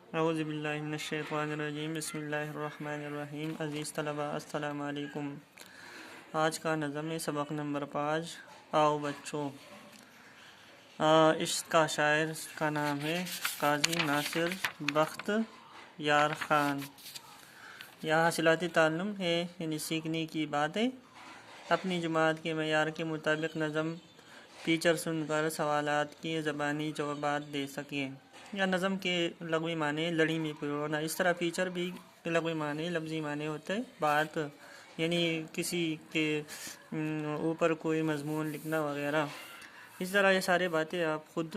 اعوذ باللہ من الشیطان الرجیم، بسم اللہ الرحمن الرحیم۔ عزیز طلباء، السلام علیکم۔ آج کا نظم سبق نمبر 5، آؤ بچوں۔ اس کا شاعر کا نام ہے قاضی ناصر بخت یار خان۔ یہ حاصلات تعلم ہے، یعنی سیکھنے کی باتیں۔ اپنی جماعت کے معیار کے مطابق نظم ٹیچر سن کر سوالات کی زبانی جوابات دے سکیں۔ یا نظم کے لغوی معنی لڑی میں پرونا۔ اس طرح فیچر بھی لغوی معنی لفظی معنی ہوتے ہیں، بات یعنی کسی کے اوپر کوئی مضمون لکھنا وغیرہ۔ اس طرح یہ سارے باتیں آپ خود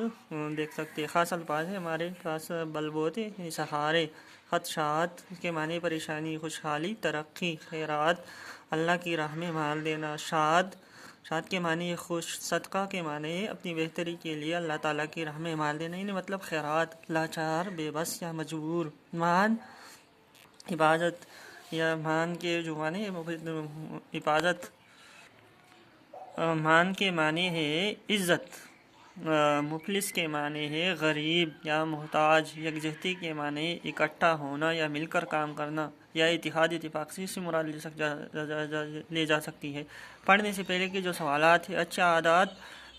دیکھ سکتے ہیں۔ خاص الفاظ ہیں ہمارے پاس بلبوتے، سہارے، خدشات کے معنی پریشانی، خوشحالی، ترقی، خیرات، اللہ کی راہ میں مال دینا، شاد کے معنی خوش، صدقہ کے معنی اپنی بہتری کے لیے اللہ تعالیٰ کی راہ میں مال دینا، یعنی مطلب خیرات، لاچار، بے بس یا مجبور، مان، عبادت یا مان کے جو معنی عبادت، مان کے معنی ہے عزت، مفلس کے معنی ہے غریب یا محتاج، یکجہتی کے معنی اکٹھا ہونا یا مل کر کام کرنا، یا اتحاد اتفاق سے مراد لے جا سکتی ہے۔ پڑھنے سے پہلے کے جو سوالات ہیں، اچھا عادات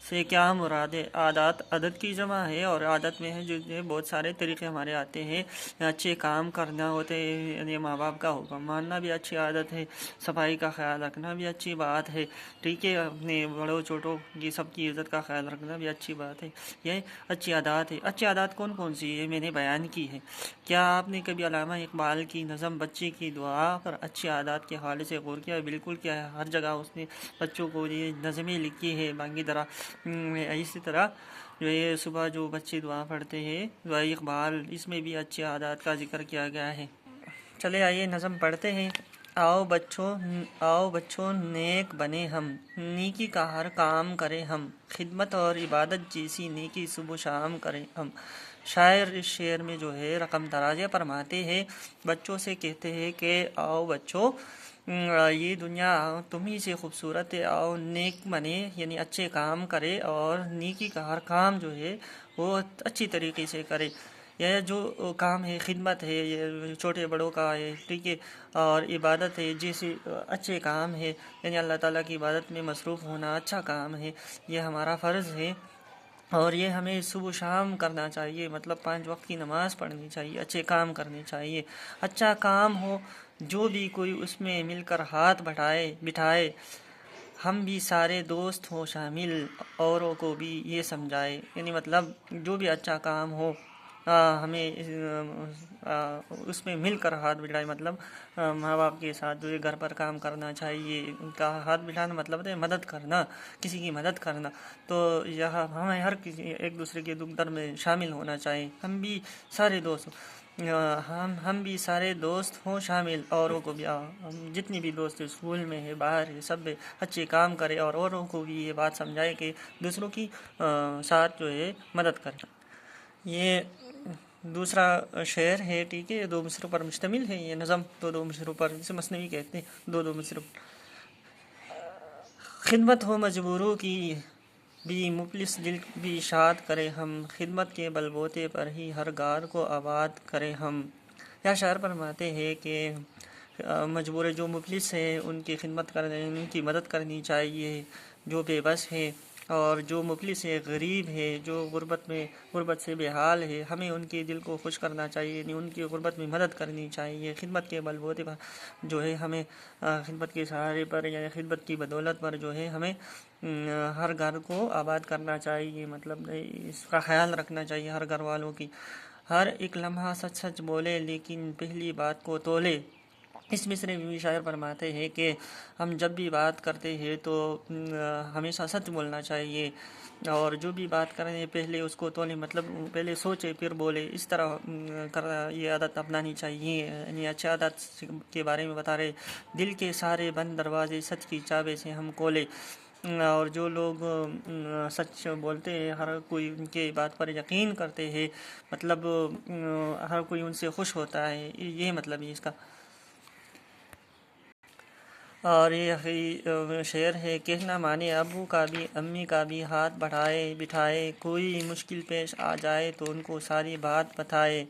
سے کیا مراد ہے؟ عادات عدد کی جمع ہے، اور عادت میں ہے جو بہت سارے طریقے ہمارے آتے ہیں۔ اچھے کام کرنا ہوتے ہیں، یعنی ماں باپ کا حکم ماننا بھی اچھی عادت ہے، صفائی کا خیال رکھنا بھی اچھی بات ہے، ٹھیک ہے، اپنے بڑوں چھوٹوں کی سب کی عزت کا خیال رکھنا بھی اچھی بات ہے۔ یہ اچھی عادات ہے۔ اچھی عادات کون کون سی ہے؟ میں نے بیان کی ہے۔ کیا آپ نے کبھی علامہ اقبال کی نظم بچے کی دعا پر اچھی عادات کے حوالے سے غور کیا؟ بالکل کیا ہے، ہر جگہ اس نے بچوں کو یہ نظمیں لکھی ہے بانگی طرح۔ اسی طرح جو یہ صبح جو بچے دعا پڑھتے ہیں، دعائے اقبال، اس میں بھی اچھی عادات کا ذکر کیا گیا ہے۔ چلے آئیے نظم پڑھتے ہیں۔ آؤ بچوں نیک بنے ہم، نیکی کا ہر کام کریں ہم، خدمت اور عبادت جیسی نیکی صبح و شام کریں ہم۔ شاعر اس شعر میں جو ہے رقم ترازیہ فرماتے ہیں، بچوں سے کہتے ہیں کہ آؤ بچوں، یہ دنیا تم ہی سے خوبصورت ہے، آؤ نیک بنے، یعنی اچھے کام کرے، اور نیکی کا ہر کام جو ہے وہ اچھی طریقے سے کرے۔ یہ جو کام ہے، خدمت ہے، یہ چھوٹے بڑوں کا ہے، ٹھیک ہے، اور عبادت ہے، جیسے اچھے کام ہے، یعنی اللہ تعالیٰ کی عبادت میں مصروف ہونا اچھا کام ہے، یہ ہمارا فرض ہے، اور یہ ہمیں صبح و شام کرنا چاہیے، مطلب 5 وقت کی نماز پڑھنی چاہیے، اچھے کام کرنے چاہیے۔ اچھا کام ہو جو بھی کوئی اس میں مل کر ہاتھ بٹھائے، ہم بھی سارے دوست ہوں شامل، اوروں کو بھی یہ سمجھائے، یعنی مطلب جو بھی اچھا کام ہو ہمیں اس میں مل کر ہاتھ بٹھائے، مطلب ماں باپ کے ساتھ جو گھر پر کام کرنا چاہیے، ان کا ہاتھ بٹھانا مطلب ہے مدد کرنا، کسی کی مدد کرنا۔ تو یہاں ہمیں ہر کسی ایک دوسرے کے دکھ درد میں شامل ہونا چاہیے۔ ہم بھی سارے دوست ہوں شامل، اوروں کو بھی، جتنے بھی دوست اسکول میں ہے، باہر ہے، سب اچھے کام کرے، اور اوروں کو بھی یہ بات سمجھائے کہ دوسروں کی ساتھ جو ہے مدد کرے۔ یہ دوسرا شعر ہے، ٹھیک ہے، یہ 2 مصروں پر مشتمل ہے، یہ نظم 2 مصروں پر، جسے مثنوی کہتے ہیں، 2 مصروں پر۔ خدمت ہو مجبوروں کی بھی، مفلس دل بھی شاد کرے ہم، خدمت کے بل بوتے پر ہی ہر گار کو آباد کرے ہم۔ یا شاعر فرماتے ہیں کہ مجبور جو مفلس ہیں ان کی خدمت کرنے، ان کی مدد کرنی چاہیے، جو بے بس ہے، اور جو مفلس ہے، غریب ہے، جو غربت سے بے حال ہے، ہمیں ان کے دل کو خوش کرنا چاہیے، یعنی ان کی غربت میں مدد کرنی چاہیے۔ خدمت کے بل بوتے پر جو ہے ہمیں، خدمت کے سہارے پر، یعنی خدمت کی بدولت پر جو ہے ہمیں ہر گھر کو آباد کرنا چاہیے، مطلب اس کا خیال رکھنا چاہیے ہر گھر والوں کی۔ ہر ایک لمحہ سچ سچ بولے، لیکن پہلی بات کو تولے۔ اس مصرے میں بھی شاعر فرماتے ہیں کہ ہم جب بھی بات کرتے ہیں تو ہمیشہ سچ بولنا چاہیے، اور جو بھی بات کریں پہلے اس کو تولے، مطلب پہلے سوچے پھر بولے، اس طرح یہ عادت اپنانی چاہیے۔ یعنی اچھی عادت کے بارے میں بتا رہے، دل کے سارے بند دروازے سچ کی چابے سے ہم کھولے، اور جو لوگ سچ بولتے ہیں، ہر کوئی ان کے بات پر یقین کرتے ہیں، مطلب ہر کوئی ان سے خوش ہوتا ہے، یہ مطلب ہے اس کا۔ اور یہ شعر ہے، کہنا مانے ابو کا بھی امی کا بھی، ہاتھ بٹھائے، کوئی مشکل پیش آ جائے تو ان کو ساری بات بتائے،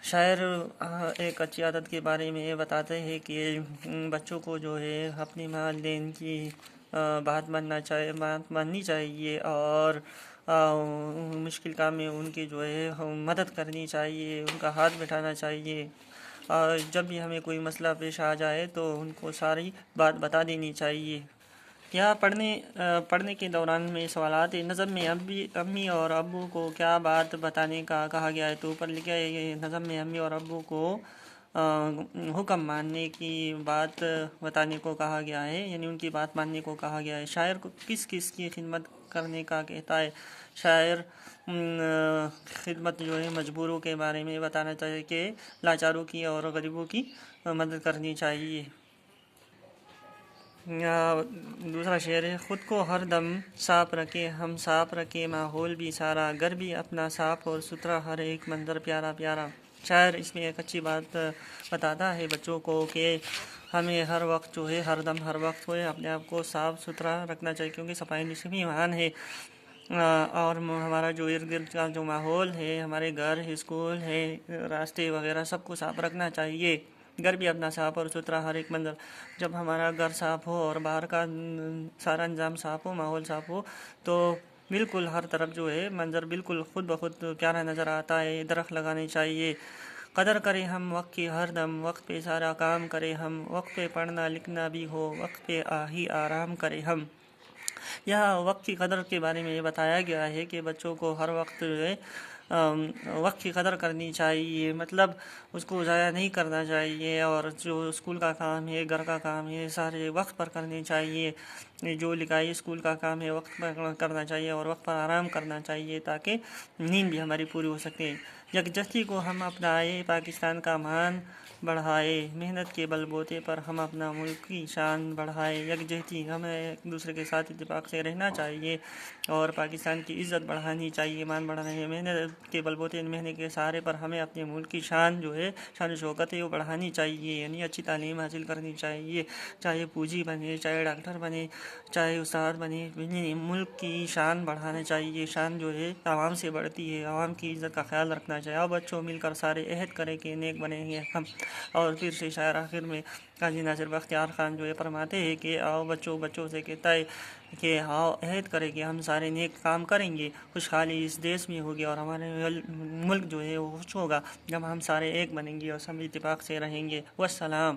شاعر ایک اچھی عادت کے بارے میں یہ بتاتے ہیں کہ بچوں کو جو ہے اپنے والدین کی بات ماننی چاہیے اور مشکل کام میں ان کی جو ہے مدد کرنی چاہیے، ان کا ہاتھ بٹھانا چاہیے، اور جب بھی ہمیں کوئی مسئلہ پیش آ جائے تو ان کو ساری بات بتا دینی چاہیے۔ یہاں پڑھنے کے دوران میں سوالات نظم میں امی اور ابو کو کیا بات بتانے کا کہا گیا ہے، تو اوپر لکھا ہے یہ نظم میں امی اور ابو کو حکم ماننے کی بات بتانے کو کہا گیا ہے، یعنی ان کی بات ماننے کو کہا گیا ہے۔ شاعر کو کس کی خدمت کرنے کا کہتا ہے؟ شاعر خدمت جو ہے مجبوروں کے بارے میں بتانا چاہیے کہ لاچاروں کی اور غریبوں کی مدد کرنی چاہیے۔ دوسرا شعر ہے، خود کو ہر دم صاف رکھے ہم صاف رکھے ماحول بھی سارا، گھر بھی اپنا صاف اور ستھرا ہر ایک منظر پیارا پیارا۔ شاعر اس میں ایک اچھی بات بتاتا ہے بچوں کو کہ ہمیں ہر وقت جو ہے ہر دم ہر وقت جو ہے اپنے آپ کو صاف ستھرا رکھنا چاہیے، کیونکہ صفائی نصف ایمان ہے، اور ہمارا جو ارد گرد کا جو ماحول ہے، ہمارے گھر اسکول ہے، راستے وغیرہ سب کو صاف رکھنا چاہیے۔ گھر بھی اپنا صاف اور ستھرا ہر ایک منظر، جب ہمارا گھر صاف ہو اور باہر کا سارا انجام صاف ہو، ماحول صاف ہو، تو بالکل ہر طرف جو ہے منظر بالکل خود بخود پیارا نظر آتا ہے۔ درخت لگانے چاہیے، قدر کریں ہم وقت کی ہر دم، وقت پہ سارا کام کریں ہم، وقت پہ پڑھنا لکھنا بھی ہو، وقت پہ ہی آرام کریں ہم۔ یہاں وقت کی قدر کے بارے میں یہ بتایا گیا ہے کہ بچوں کو ہر وقت جو ہے وقت کی قدر کرنی چاہیے، مطلب اس کو ضائع نہیں کرنا چاہیے، اور جو اسکول کا کام ہے، گھر کا کام ہے، سارے وقت پر کرنے چاہیے۔ جو لکھائی اسکول کا کام ہے وقت پر کرنا چاہیے اور وقت پر آرام کرنا چاہیے، تاکہ نیند بھی ہماری پوری ہو سکے۔ یکجہتی کو ہم اپنائے، پاکستان کا مان بڑھائے، محنت کے بل بوتے پر ہم اپنا ملک کی شان بڑھائے۔ یکجہتی، ہمیں ایک دوسرے کے ساتھ اتفاق سے رہنا چاہیے اور پاکستان کی عزت بڑھانی چاہیے، مان بڑھانا ہے۔ محنت کے بل بوتے، محنت کے سہارے پر ہمیں اپنے ملک کی شان جو ہے، شان و شوکت ہے، وہ بڑھانی چاہیے، یعنی اچھی تعلیم حاصل کرنی چاہیے، چاہے پوجی بنے، چاہے ڈاکٹر بنے، چاہے استاد بنے، ملک کی شان بڑھانا چاہیے۔ شان جو ہے عوام سے بڑھتی ہے، عوام کی عزت کا خیال رکھنا چاہیے۔ اور بچوں مل کر سارے عہد کریں کہ نیک بنیں گے ہم۔ اور پھر سے شاعر آخر میں قاضی ناصر بختیار خان جو ہے فرماتے ہیں کہ آؤ بچوں سے کہتا ہے کہ آؤ عہد کریں کہ ہم سارے نیک کام کریں گے، خوشحالی اس دیش میں ہوگی اور ہمارے ملک جو ہے وہ خوش ہوگا جب ہم سارے ایک بنیں گے اور سب اتفاق سے رہیں گے۔ والسلام۔